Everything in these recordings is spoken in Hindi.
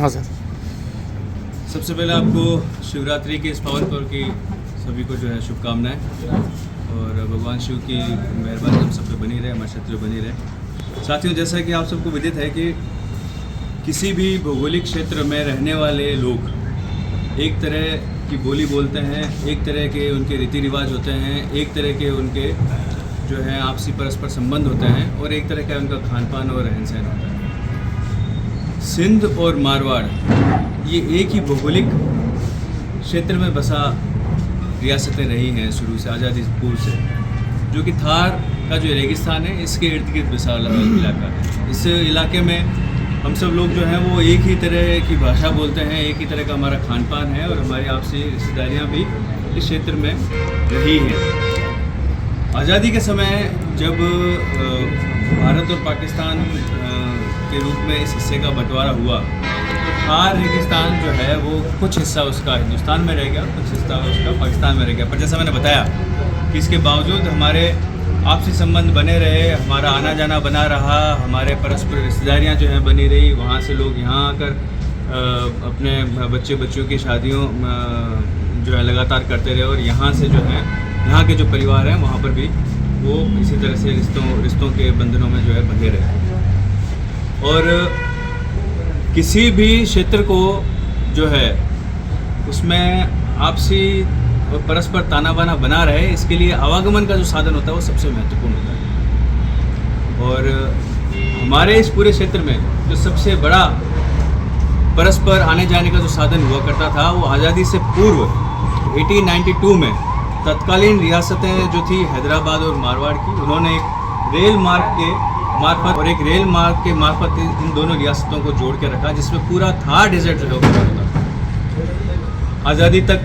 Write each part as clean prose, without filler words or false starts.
हाँ सर। सबसे पहले आपको शिवरात्रि के इस पावन पर्व की सभी को जो है शुभकामनाएं और भगवान शिव की मेहरबानी हम सब पे बनी रहे, हमारे क्षेत्र में बनी रहे। साथियों, जैसा कि आप सबको विदित है कि किसी भी भौगोलिक क्षेत्र में रहने वाले लोग एक तरह की बोली बोलते हैं, एक तरह के उनके रीति रिवाज होते हैं, एक तरह के उनके जो है आपसी परस्पर संबंध होते हैं और एक तरह का उनका खान पान और रहन सहन होता है। सिंध और मारवाड़ ये एक ही भौगोलिक क्षेत्र में बसा रियासतें रही हैं शुरू से, आज़ादी पूर्व से, जो कि थार का जो रेगिस्तान है इसके इर्द गिर्द बसा इलाका है। इस इलाके में हम सब लोग जो हैं वो एक ही तरह की भाषा बोलते हैं, एक ही तरह का हमारा खान पान है और हमारी आपसी रिश्तेदारियाँ भी इस क्षेत्र में रही हैं। आज़ादी के समय जब भारत और पाकिस्तान के रूप में इस हिस्से का बंटवारा हुआ तो थार रेगिस्तान जो है वो कुछ हिस्सा उसका हिंदुस्तान में रह गया, कुछ हिस्सा उसका पाकिस्तान में रह गया। पर जैसा मैंने बताया कि इसके बावजूद हमारे आपसी संबंध बने रहे, हमारा आना जाना बना रहा, हमारे परस्पर रिश्तेदारियाँ जो हैं बनी रही। वहाँ से लोग यहाँ आकर अपने बच्चों की शादियों जो है लगातार करते रहे और यहाँ से जो है यहाँ के जो परिवार हैं वहाँ पर भी वो इसी तरह से रिश्तों के बंधनों में जो है बंधे रहे। और किसी भी क्षेत्र को जो है उसमें आपसी और परस्पर ताना बाना बना रहे, इसके लिए आवागमन का जो साधन होता है वो सबसे महत्वपूर्ण होता है। और हमारे इस पूरे क्षेत्र में जो सबसे बड़ा परस्पर आने जाने का जो साधन हुआ करता था वो आज़ादी से पूर्व 1892 में तत्कालीन रियासतें जो थी हैदराबाद और मारवाड़ की, उन्होंने एक रेल मार्ग के मार्फत और एक रेल मार्ग के मार्फत इन दोनों रियासतों को जोड़ के रखा, जिसमें पूरा थार डेजर्ट जो है वो था। आज़ादी तक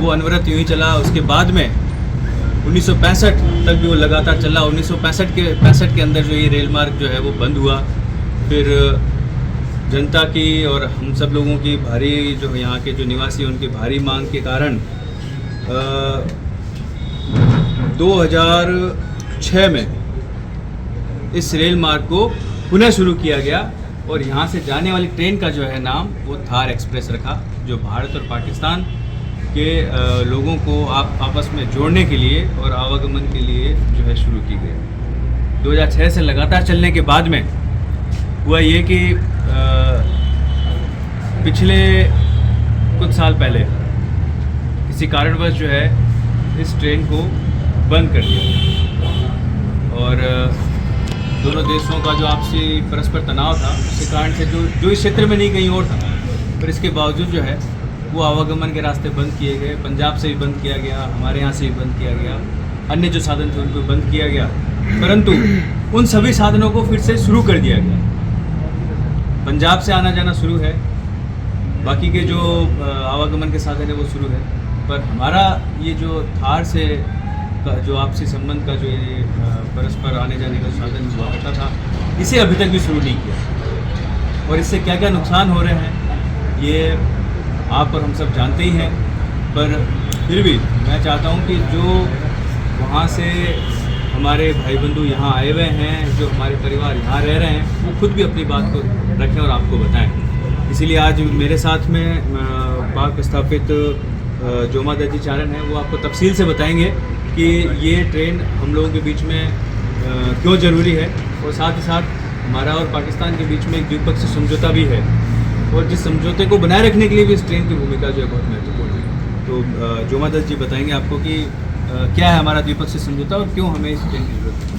वो अनवरत यूँ ही चला। उसके बाद में 1965 तक भी वो लगातार चला। 1965 के अंदर जो ये रेल मार्ग जो है वो बंद हुआ। फिर जनता की और हम सब लोगों की भारी जो यहाँ के जो निवासी उनकी भारी मांग के कारण 2006 में इस रेल मार्ग को पुनः शुरू किया गया और यहाँ से जाने वाली ट्रेन का जो है नाम वो थार एक्सप्रेस रखा, जो भारत और पाकिस्तान के लोगों को आपस में जोड़ने के लिए और आवागमन के लिए जो है शुरू की गई। 2006 से लगातार चलने के बाद में हुआ ये कि पिछले कुछ साल पहले किसी कारणवश जो है इस ट्रेन को बंद कर दिया और दोनों देशों का जो आपसी परस्पर तनाव था उसके कारण से जो इस क्षेत्र में नहीं कहीं और था, पर इसके बावजूद जो है वो आवागमन के रास्ते बंद किए गए। पंजाब से भी बंद किया गया, हमारे यहाँ से भी बंद किया गया, अन्य जो साधन थे उनको बंद किया गया, परंतु उन सभी साधनों को फिर से शुरू कर दिया गया। पंजाब से आना जाना शुरू है, बाकी के जो आवागमन के साधन है वो शुरू है, पर हमारा ये जो थार से जो आपसी संबंध का जो ये परस्पर आने जाने का साधन हुआ करता था इसे अभी तक भी शुरू नहीं किया। और इससे क्या क्या नुकसान हो रहे हैं ये आप और हम सब जानते ही हैं, पर फिर भी मैं चाहता हूं कि जो वहाँ से हमारे भाई बंधु यहाँ आए हुए हैं, जो हमारे परिवार यहाँ रह रहे हैं, वो खुद भी अपनी बात को रखें और आपको बताएं। इसीलिए आज मेरे साथ में पाक स्थापित जोमा दर्जी चारण हैं, वो आपको तफसील से बताएंगे कि ये ट्रेन हम लोगों के बीच में क्यों ज़रूरी है और साथ ही साथ हमारा और पाकिस्तान के बीच में एक द्विपक्षीय समझौता भी है और जिस समझौते को बनाए रखने के लिए भी इस ट्रेन की भूमिका जो है बहुत महत्वपूर्ण है। तो जोमा दर्जी बताएंगे आपको कि क्या है हमारा द्विपक्षीय समझौता और क्यों हमें इस ट्रेन की जरूरत है।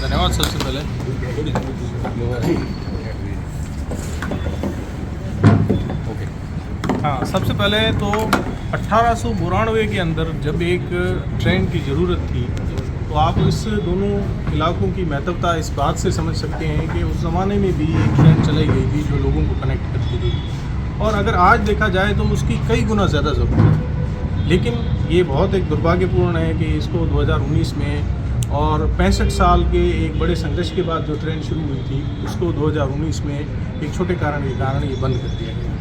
धन्यवाद। सबसे पहले सबसे पहले तो 1892 के अंदर जब एक ट्रेन की ज़रूरत थी तो आप इस दोनों इलाकों की महत्वता इस बात से समझ सकते हैं कि उस ज़माने में भी एक ट्रेन चलाई गई थी जो लोगों को कनेक्ट करती थी और अगर आज देखा जाए तो उसकी कई गुना ज़्यादा ज़रूरत है। लेकिन ये बहुत एक दुर्भाग्यपूर्ण है कि इसको 2019 में और 65 साल के एक बड़े संघर्ष के बाद जो ट्रेन शुरू हुई थी उसको 2019 में एक छोटे कारण के कारण ये बंद कर दिया गया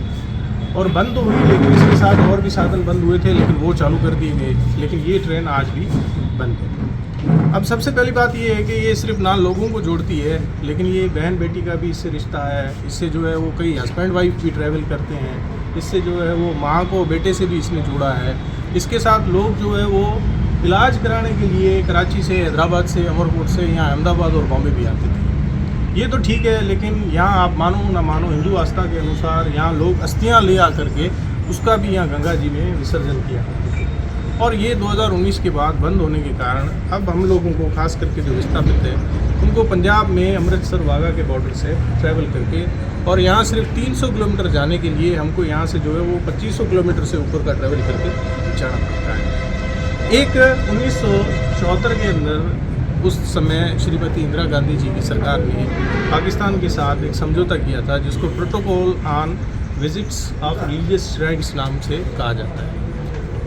और बंद तो हुई, लेकिन इसके साथ और भी साधन बंद हुए थे लेकिन वो चालू कर दिए गए, लेकिन ये ट्रेन आज भी बंद है। अब सबसे पहली बात ये है कि ये सिर्फ ना लोगों को जोड़ती है, लेकिन ये बहन बेटी का भी इससे रिश्ता है। इससे जो है वो कई हस्बैंड वाइफ भी ट्रैवल करते हैं। इससे जो है वो माँ को बेटे से भी इसने जोड़ा है। इसके साथ लोग जो है वो इलाज कराने के लिए कराची से, हैदराबाद से, अमरकोट से यहाँ अहमदाबाद और बॉम्बे भी आते थे। ये तो ठीक है, लेकिन यहाँ आप मानो ना मानो हिंदू आस्था के अनुसार यहाँ लोग अस्थियाँ ले आ करके उसका भी यहाँ गंगा जी में विसर्जन किया करते थे। और ये 2019 के बाद बंद होने के कारण अब हम लोगों को खास करके जो विस्थापित है उनको पंजाब में अमृतसर वाघा के बॉर्डर से ट्रैवल करके और यहाँ सिर्फ 300 किलोमीटर जाने के लिए हमको यहाँ से जो है वो 2500 किलोमीटर से ऊपर का ट्रैवल करके जाना पड़ता है। एक 1974 के अंदर उस समय श्रीमती इंदिरा गांधी जी की सरकार ने पाकिस्तान के साथ एक समझौता किया था जिसको protocol on visits of religious shrines नाम से कहा जाता है।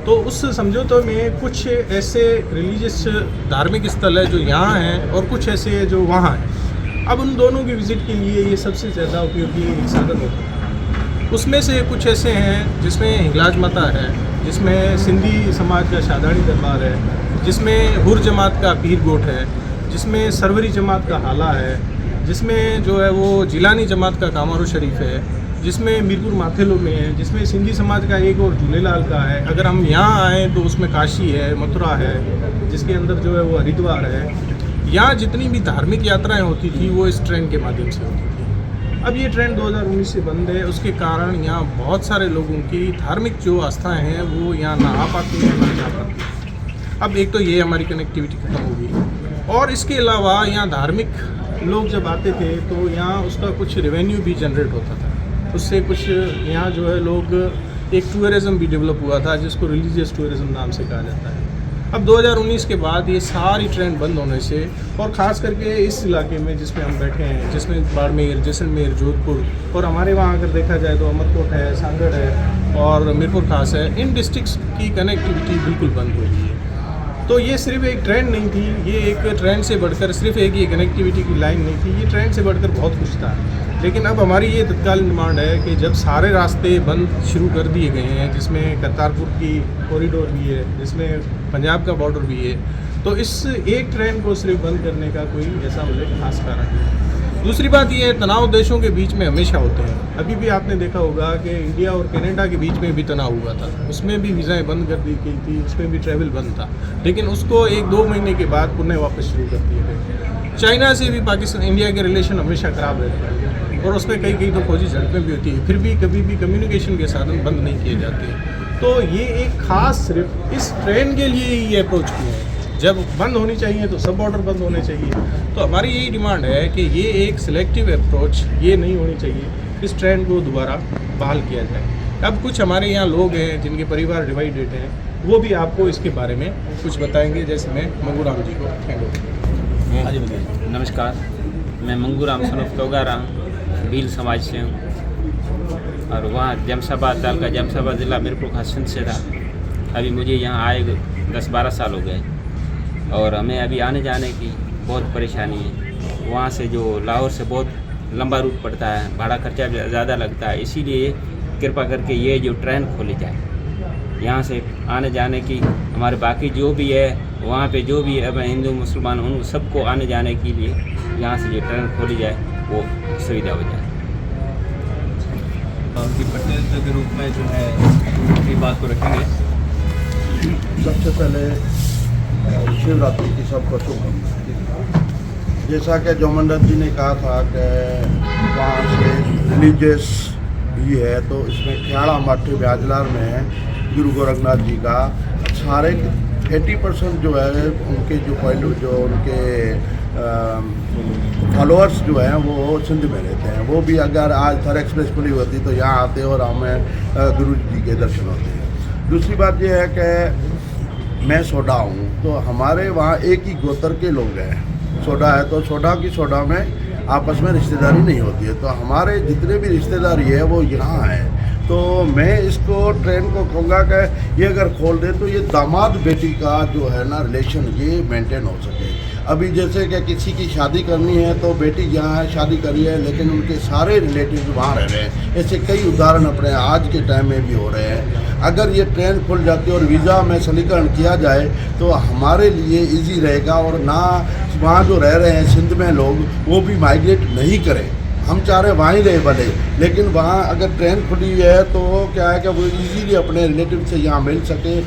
तो उस समझौते में कुछ ऐसे रिलीजियस धार्मिक स्थल है जो यहाँ हैं और कुछ ऐसे है जो वहाँ हैं। अब उन दोनों की विज़िट के लिए ये सबसे ज़्यादा उपयोगी एक साधन होता है। उसमें से कुछ ऐसे हैं जिसमें हिंगलाज माता है, जिसमें सिंधी समाज का शादानी दरबार है, जिसमें हुर जमात का पीर गोट है, जिसमें सरवरी जमात का हाला है, जिसमें जो है वो जिलानी जमात का कामारो शरीफ है, जिसमें मीरपुर माथेलो में है, जिसमें सिंधी समाज का एक और झूलेलाल का है। अगर हम यहाँ आएँ तो उसमें काशी है, मथुरा है, जिसके अंदर जो है वो हरिद्वार है। यहाँ जितनी भी धार्मिक यात्राएं होती थी वो इस ट्रेन के माध्यम से होती थी। अब ये ट्रेन 2019 से बंद है, उसके कारण यहाँ बहुत सारे लोगों की धार्मिक जो आस्थाएँ हैं वो यहाँ ना आ पाती हैं ना जा पाती हैं। अब एक तो ये हमारी कनेक्टिविटी खत्म होगी और इसके अलावा यहाँ धार्मिक लोग जब आते थे तो यहाँ उसका कुछ रेवेन्यू भी जनरेट होता था। उससे कुछ यहाँ जो है लोग एक टूरिज़्म भी डेवलप हुआ था जिसको रिलीजियस टूरिज़्म नाम से कहा जाता है। अब 2019 के बाद ये सारी ट्रेन बंद होने से और ख़ास करके इस इलाके में जिसमें हम बैठे हैं, जिसमें बाड़मेर, जैसलमेर, जोधपुर और हमारे वहाँ अगर देखा जाए तो अमरकोट है, सांगड़ है और मीरपुर खास है, इन डिस्ट्रिक्ट्स की कनेक्टिविटी बिल्कुल बंद हो गई है। तो ये सिर्फ एक ट्रेन नहीं थी, ये एक ट्रेन से बढ़कर सिर्फ एक ये कनेक्टिविटी की लाइन नहीं थी, ये ट्रेन से बढ़कर बहुत कुछ था। लेकिन अब हमारी ये तत्कालीन डिमांड है कि जब सारे रास्ते बंद शुरू कर दिए गए हैं, जिसमें करतारपुर की कॉरिडोर भी है, जिसमें पंजाब का बॉर्डर भी है, तो इस एक ट्रेन को सिर्फ बंद करने का कोई ऐसा मुझे खास कारण नहीं। दूसरी बात ये है, तनाव देशों के बीच में हमेशा होते हैं। अभी भी आपने देखा होगा कि इंडिया और कनाडा के बीच में भी तनाव हुआ था, उसमें भी वीज़ाएँ बंद कर दी गई थी, उसमें भी ट्रैवल बंद था, लेकिन उसको 1-2 महीने के बाद पुनः वापस शुरू कर दिए गए। चाइना से भी पाकिस्तान इंडिया के रिलेशन हमेशा ख़राब रहते हैं और उसमें कई तो फौजी झड़पें भी होती है, फिर भी कभी भी कम्युनिकेशन के साधन बंद नहीं किए जाते। तो ये एक खास सिर्फ इस ट्रेन के लिए ही ये अप्रोच किया है। जब बंद होनी चाहिए तो सब बॉर्डर बंद होने चाहिए। तो हमारी यही डिमांड है कि ये एक सिलेक्टिव अप्रोच ये नहीं होनी चाहिए, इस ट्रेन को दोबारा बहाल किया जाए। अब कुछ हमारे यहाँ लोग हैं जिनके परिवार डिवाइडेड हैं, वो भी आपको इसके बारे में कुछ बताएंगे। जैसे मैं मंगूराम जी को नमस्कार, मैं मंगूराम सनफ तोगाराम भील समाज से हूँ और वहाँ जमशाबाद तालका जमशाबाद ज़िला मीरपुर खास सिंध से था। अभी मुझे यहाँ आए 10-12 साल हो गए और हमें अभी आने जाने की बहुत परेशानी है। वहाँ से जो लाहौर से बहुत लंबा रूट पड़ता है, भाड़ा खर्चा ज़्यादा लगता है, इसीलिए कृपा करके ये जो ट्रेन खोली जाए, यहाँ से आने जाने की हमारे बाकी जो भी है वहाँ पे जो भी अब हिंदू मुसलमान उन सबको आने जाने के लिए यहाँ से जो ट्रेन खोली जाए वो सुविधा हो जाए। उनकी प्रतिनिधित्व के रूप में जो है ये बात को रखेंगे। सबसे पहले शिवरात्रि की सबको शुभकामनाएं। जैसा कि जोमंडत जी ने कहा था कि वहाँ से रिलीजियस भी है, तो इसमें ख्याड़ा मठ ब्याजलार में गुरु गोरखनाथ जी का सारे 80% जो है उनके जो उनके फॉलोअर्स जो हैं वो सिंध में रहते हैं। वो भी अगर आज थर एक्सप्रेस खुली होती तो यहाँ आते और हमें गुरु जी के दर्शन होते हैं। दूसरी बात यह है कि मैं सोडा हूँ, तो हमारे वहाँ एक ही गोत्र के लोग हैं। सोडा है तो सोडा की सोडा में आपस में रिश्तेदारी नहीं होती है, तो हमारे जितने भी रिश्तेदारी है वो यहाँ हैं। तो मैं इसको ट्रेन को कहूँगा कि ये अगर खोल दे तो ये दामाद बेटी का जो है ना रिलेशन ये मेंटेन हो सके। अभी जैसे कि किसी की शादी करनी है तो बेटी यहाँ है, शादी करी है, लेकिन उनके सारे रिलेटिव वहाँ रह रहे हैं। ऐसे कई उदाहरण अपने आज के टाइम में भी हो रहे हैं। अगर ये ट्रेन खुल जाती है और वीज़ा में सरलीकरण किया जाए तो हमारे लिए इजी रहेगा, और ना वहाँ जो रह रहे हैं सिंध में लोग, वो भी माइग्रेट नहीं करें। हम चाह रहे वहीं रहे भले, लेकिन वहाँ अगर ट्रेन खुली है तो क्या है कि वो इजीली अपने रिलेटिव से यहाँ मिल सके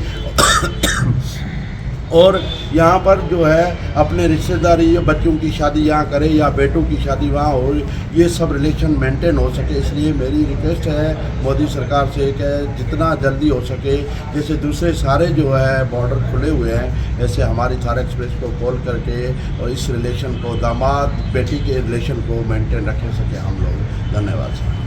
और यहाँ पर जो है अपने रिश्तेदारी या बच्चों की शादी यहाँ करे या बेटों की शादी वहाँ हो, ये सब रिलेशन मेंटेन हो सके। इसलिए मेरी रिक्वेस्ट है मोदी सरकार से कि जितना जल्दी हो सके, जैसे दूसरे सारे जो है बॉर्डर खुले हुए हैं, ऐसे हमारी थार एक्सप्रेस को खोल करके और इस रिलेशन को, दामाद बेटी के रिलेशन को मेंटेन रख सके हम लोग। धन्यवाद सर।